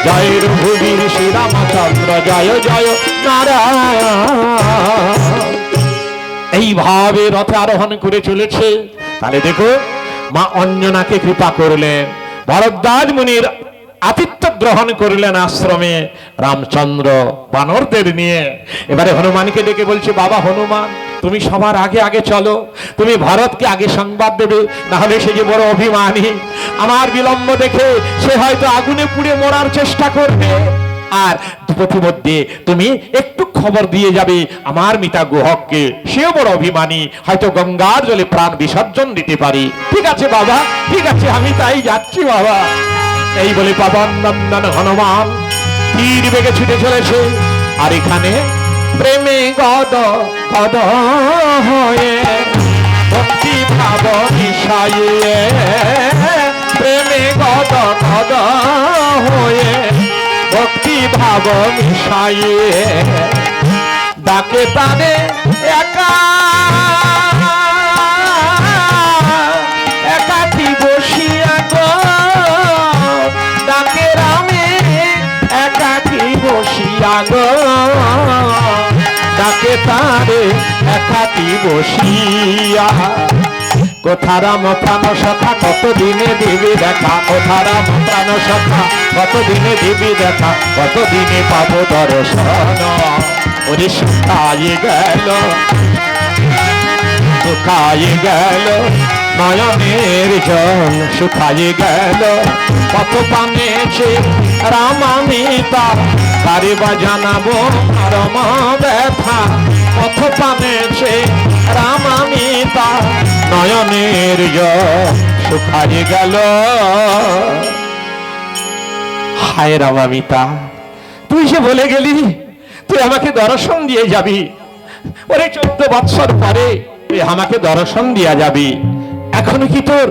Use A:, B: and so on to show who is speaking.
A: জয় রঘুবীর শ্রীরামচন্দ্র জয় জয় নারায়ণ। এইভাবে রথে আরোহণ করে চলেছে। তাহলে দেখো মা অঞ্জনাকে কৃপা করলেন, ভরদ্বাজ মুনির আতিথ্য গ্রহণ করলেন আশ্রমে রামচন্দ্র বানরদের নিয়ে। এবারে হনুমানকে ডেকে বলছে, বাবা হনুমান, তুমি সবার আগে আগে চলো, তুমি ভারতকে আগে সংবাদ দেবে, না হলে সে যে বড় অভিমানী, আমার বিলম্ব দেখে সে হয়তো আগুনে পুড়ে মরার চেষ্টা করবে। আর প্রতিমধ্যে তুমি একটু খবর দিয়ে যাবে আমার মিতা গুহককে, সেও বড় অভিমানী, হয়তো গঙ্গার জলে প্রাণ বিসর্জন দিতে পারি। ঠিক আছে বাবা, ঠিক আছে, আমি তাই যাচ্ছি বাবা। এই বলে পবন নন্দন হনুমান তীর বেগে ছুটে চলেছে। আর এখানে প্রেমে গদ গদ হয়ে ভক্তি ভাব মিশাইয়ে, প্রেমে গদ গদ হয়ে ভক্তি ভাব মিশাইয়ে ডাকে তারে একা একাকি বসিয়া গো, ডাকে রামে একাকি বসিয়া গো, ডাকে তারে একাকি বসিয়া। কোথা রাম প্রাণ সখা কতদিনে দিবি দেখা, কোথা রাম প্রাণ সখা কতদিনে দিবি দেখা, কতদিনে পাবো দর্শন। ওরে শুকাই গেল শুকাই গেল নয়নের জল, শুকাই গেল কত পানেছে রামামিতা, তারে বা জানাবো রম ব্যথা, কত পানেছে রামামিতা, নয়নের জল শুকাই গেল। হায় রামামিতা, তুই যে বলে গেলি তুই আমাকে দর্শন দিয়ে যাবি, ওরে 14 বৎসর পরে তুই আমাকে দর্শন দিয়া যাবি, এখনো কি তোর